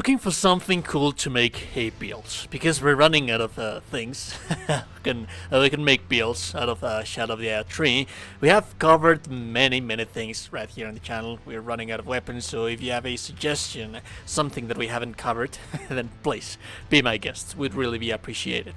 looking for something cool to make hay builds, because we're running out of things. we can make builds out of Shadow of the Air tree. We have covered many things right here on the channel. We're running out of weapons, so if you have a suggestion, something that we haven't covered, then please be my guest. Would really be appreciated.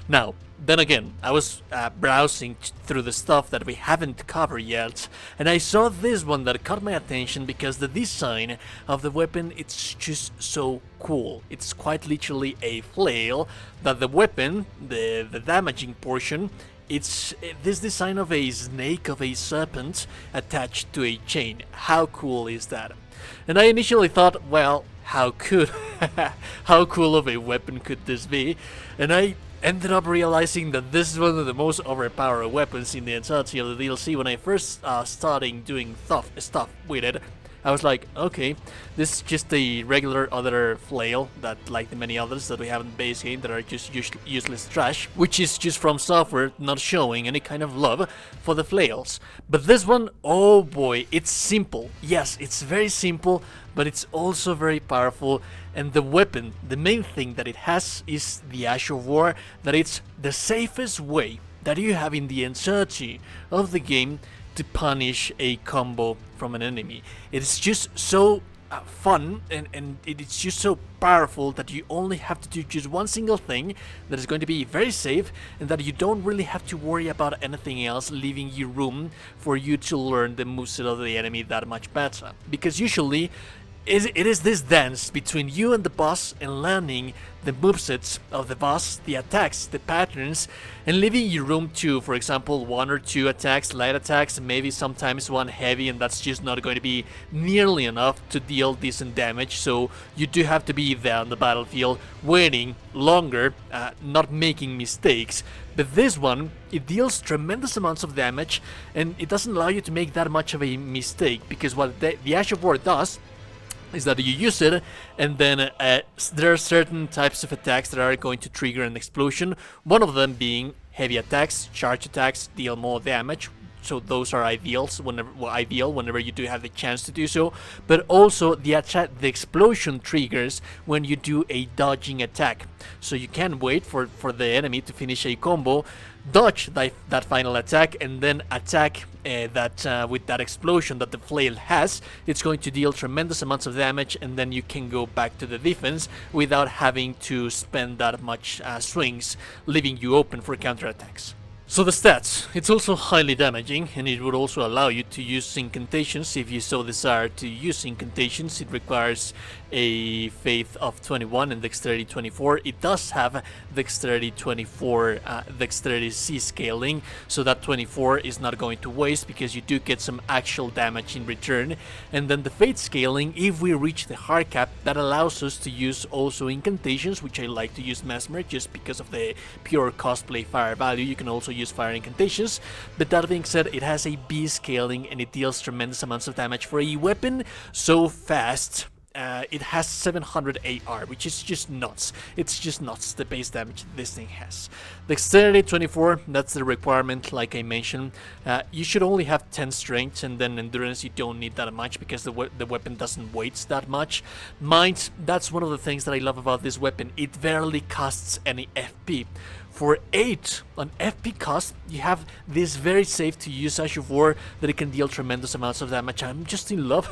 Now, then again, I was browsing through the stuff that we haven't covered yet, and I saw this one that caught my attention because the design of the weapon, it's just so cool. It's quite literally a flail, that the weapon, the damaging portion, it's this design of a snake, of a serpent, attached to a chain. How cool is that? And I initially thought, well, how cool of a weapon could this be? And I ended up realizing that this is one of the most overpowered weapons in the entirety of the DLC. When I first started doing stuff with it, I was like, okay, this is just a regular other flail that, like the many others that we have in the base game, that are just useless trash, which is just from software not showing any kind of love for the flails. But this one, oh boy, it's simple. Yes, it's very simple, but it's also very powerful. And the weapon, the main thing that it has is the Ash of War, that it's the safest way that you have in the entirety of the game to punish a combo from an enemy. It's just so fun, and it's just so powerful that you only have to do just one single thing that is going to be very safe, and that you don't really have to worry about anything else, leaving you room for you to learn the moveset of the enemy that much better. Because usually it is this dance between you and the boss, and learning the movesets of the boss, the attacks, the patterns, and leaving you room to, for example, 1 or 2 attacks, light attacks, maybe sometimes one heavy, and that's just not going to be nearly enough to deal decent damage. So you do have to be there on the battlefield, waiting longer, not making mistakes. But this one, it deals tremendous amounts of damage, and it doesn't allow you to make that much of a mistake, because what the Ash of War does is that you use it, and then there are certain types of attacks that are going to trigger an explosion. One of them being heavy attacks, charge attacks, deal more damage. So those are ideal whenever you do have the chance to do so. But also the explosion triggers when you do a dodging attack. So you can wait for the enemy to finish a combo, dodge that final attack, and then attack with that explosion that the flail has. It's going to deal tremendous amounts of damage, and then you can go back to the defense without having to spend that much swings, leaving you open for counterattacks. So the stats, it's also highly damaging, and it would also allow you to use Incantations if you so desire to use Incantations. It requires a Faith of 21 and Dexterity 24. It does have Dexterity 24, Dexterity C scaling, so that 24 is not going to waste, because you do get some actual damage in return. And then the Faith scaling, if we reach the hard cap, that allows us to use also Incantations, which I like to use Messmer just because of the pure cosplay fire value. You can also use fire Incantations, but that being said, it has a B scaling, and it deals tremendous amounts of damage for a weapon so fast. It has 700 AR, which is just nuts. It's just nuts, the base damage this thing has. Dexterity 24, that's the requirement, like I mentioned. You should only have 10 strength, and then endurance you don't need that much, because the weapon doesn't weight that much. Mind, that's one of the things that I love about this weapon. It barely costs any FP. For 8 on FP cost, you have this very safe to use Ash of War that it can deal tremendous amounts of damage. I'm just in love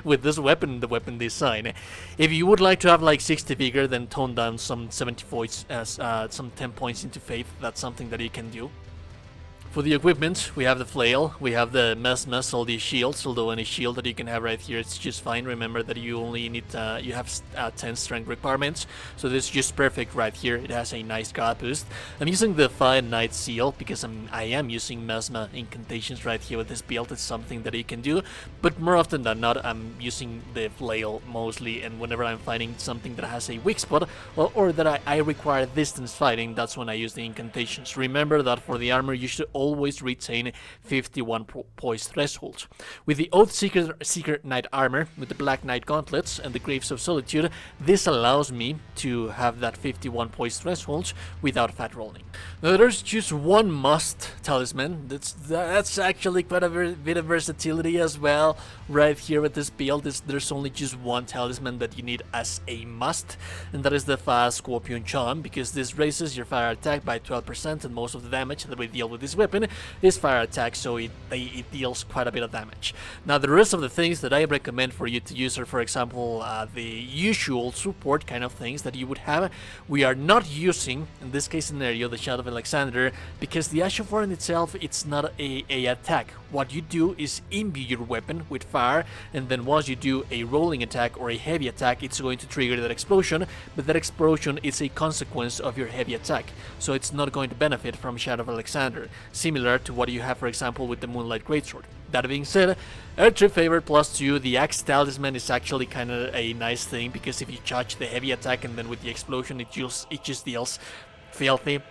with this weapon, the weapon design. If you would like to have like 60 vigor, then tone down some 70 points, some 10 points into Faith. That's something that you can do. For the equipment, we have the Flail, we have the Messmer, all these shields, although any shield that you can have right here, it's just fine. Remember that you only need, you have 10 strength requirements, so this is just perfect right here. It has a nice guard boost. I'm using the Fire Knight Seal because I am using Messmer Incantations right here with this build. It's something that you can do, but more often than not, I'm using the Flail mostly, and whenever I'm fighting something that has a weak spot, or that I require distance fighting, that's when I use the Incantations. Remember that for the armor, you should always retain 51 poise threshold. With the Oathseeker Knight armor, with the Black Knight gauntlets and the Graves of Solitude, this allows me to have that 51 poise threshold without fat rolling. Now there's just one must talisman. That's actually quite a bit of versatility as well. Right here with this build, there's only just one talisman that you need as a must, and that is the fast Scorpion Charm, because this raises your fire attack by 12%, and most of the damage that we deal with this weapon is fire attack, so it deals quite a bit of damage. Now the rest of the things that I recommend for you to use are, for example, the usual support kind of things that you would have. We are not using, in this case scenario, the Shadow of Alexander, because the Ash of War in itself, it's not a attack. What you do is imbue your weapon with fire, and then once you do a rolling attack or a heavy attack, it's going to trigger that explosion, but that explosion is a consequence of your heavy attack, so it's not going to benefit from Shadow of Alexander, similar to what you have, for example, with the Moonlight Greatsword. That being said, Earth Favor +2, the Axe Talisman is actually kind of a nice thing, because if you charge the heavy attack and then with the explosion it just deals filthy,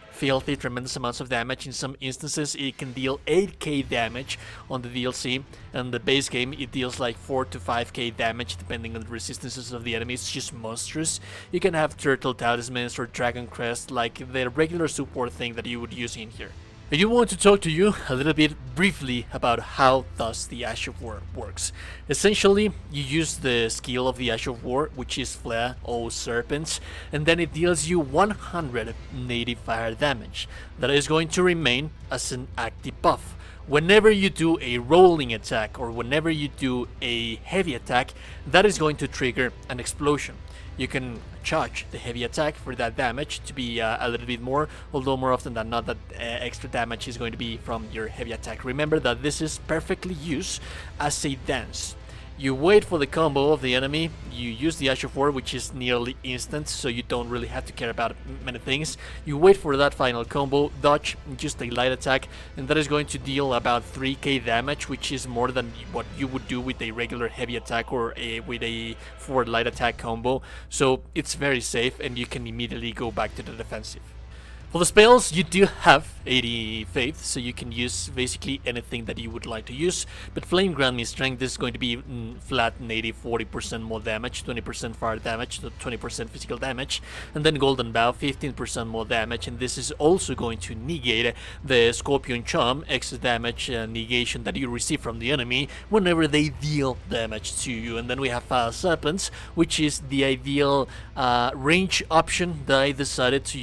tremendous amounts of damage. In some instances it can deal 8k damage on the DLC, and the base game it deals like 4 to 5k damage depending on the resistances of the enemies. It's just monstrous. You can have Turtle Talismans or Dragon Crest, like the regular support thing that you would use in here. I do want to talk to you a little bit briefly about how thus the Ash of War works. Essentially, you use the skill of the Ash of War, which is Flail or Serpent, and then it deals you 100 native fire damage. That is going to remain as an active buff. Whenever you do a rolling attack or whenever you do a heavy attack, that is going to trigger an explosion. You can charge the heavy attack for that damage to be a little bit more, although more often than not that extra damage is going to be from your heavy attack. Remember that this is perfectly used as a dance. You wait for the combo of the enemy, you use the Ash of War, which is nearly instant, so you don't really have to care about many things. You wait for that final combo, dodge, just a light attack, and that is going to deal about 3k damage, which is more than what you would do with a regular heavy attack or with a 4 light attack combo. So it's very safe, and you can immediately go back to the defensive. For the spells, you do have 80 faith, so you can use basically anything that you would like to use, but Flame Grant Me Strength is going to be flat native 40% more damage, 20% fire damage, 20% physical damage, and then Golden Bow 15% more damage, and this is also going to negate the Scorpion Charm extra damage negation that you receive from the enemy whenever they deal damage to you. And then we have Serpents, which is the ideal range option that I decided to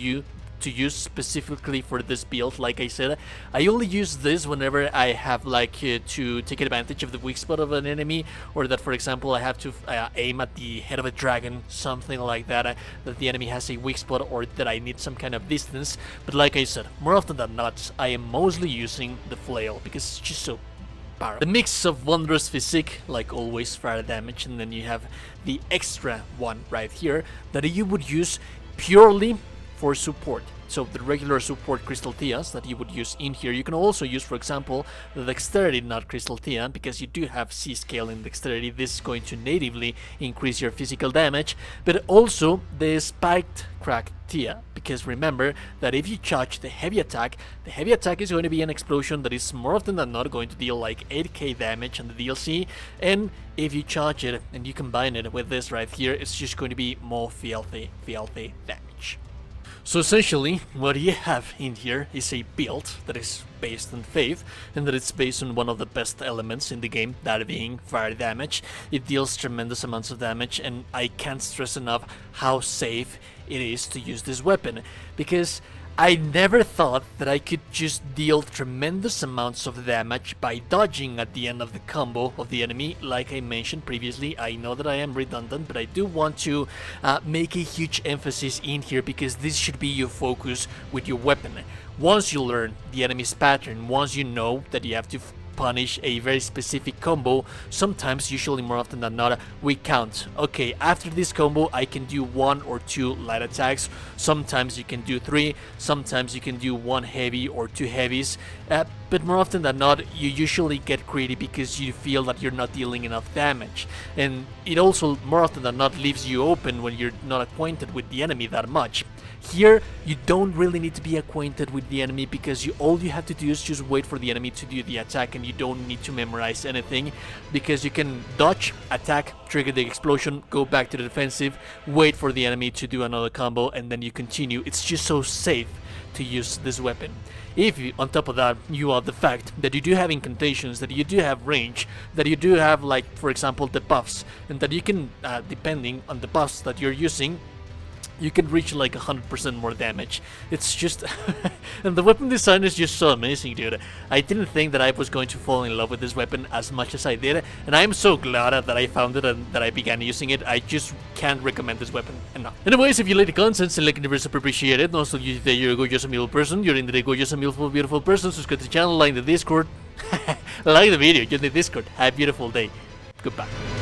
use specifically for this build. Like I said, I only use this whenever I have to take advantage of the weak spot of an enemy, or that, for example, I have to aim at the head of a dragon, something like that, that the enemy has a weak spot, or that I need some kind of distance. But like I said, more often than not, I am mostly using the Flail because it's just so powerful. The mix of Wondrous Physique, like always, fire damage, and then you have the extra one right here that you would use purely for support. So the regular support Crystal Tias that you would use in here, you can also use, for example, the Dexterity not Crystal Tia, because you do have C scale in Dexterity. This is going to natively increase your physical damage, but also the Spiked Crack Tia, because remember that if you charge the heavy attack is going to be an explosion that is more often than not going to deal like 8k damage on the DLC, and if you charge it and you combine it with this right here, it's just going to be more filthy damage. So essentially, what you have in here is a build that is based on faith, and that it's based on one of the best elements in the game, that being fire damage. It deals tremendous amounts of damage, and I can't stress enough how safe it is to use this weapon, because I never thought that I could just deal tremendous amounts of damage by dodging at the end of the combo of the enemy. Like I mentioned previously, I know that I am redundant, but I do want to make a huge emphasis in here, because this should be your focus with your weapon. Once you learn the enemy's pattern, once you know that you have to punish a very specific combo, sometimes, usually more often than not, we count. Okay, after this combo I can do 1 or 2 light attacks, sometimes you can do 3, sometimes you can do 1 heavy or 2 heavies. but more often than not, you usually get greedy because you feel that you're not dealing enough damage. And it also, more often than not, leaves you open when you're not acquainted with the enemy that much. Here, you don't really need to be acquainted with the enemy because all you have to do is just wait for the enemy to do the attack, and you don't need to memorize anything because you can dodge, attack, trigger the explosion, go back to the defensive, wait for the enemy to do another combo, and then you continue. It's just so safe to use this weapon. If you, on top of that, you add the fact that you do have incantations, that you do have range, that you do have, like, for example, the buffs, and that you can, depending on the buffs that you're using, you can reach like 100% more damage. It's just... and the weapon design is just so amazing, dude. I didn't think that I was going to fall in love with this weapon as much as I did, and I'm so glad that I found it and that I began using it. I just can't recommend this weapon enough. Anyways, if you like the content, and like it, super appreciate it. And also, you that you're a gorgeous and beautiful person, you're into the gorgeous and beautiful person, subscribe to the channel, like the Discord, like the video, join the Discord. Have a beautiful day. Goodbye.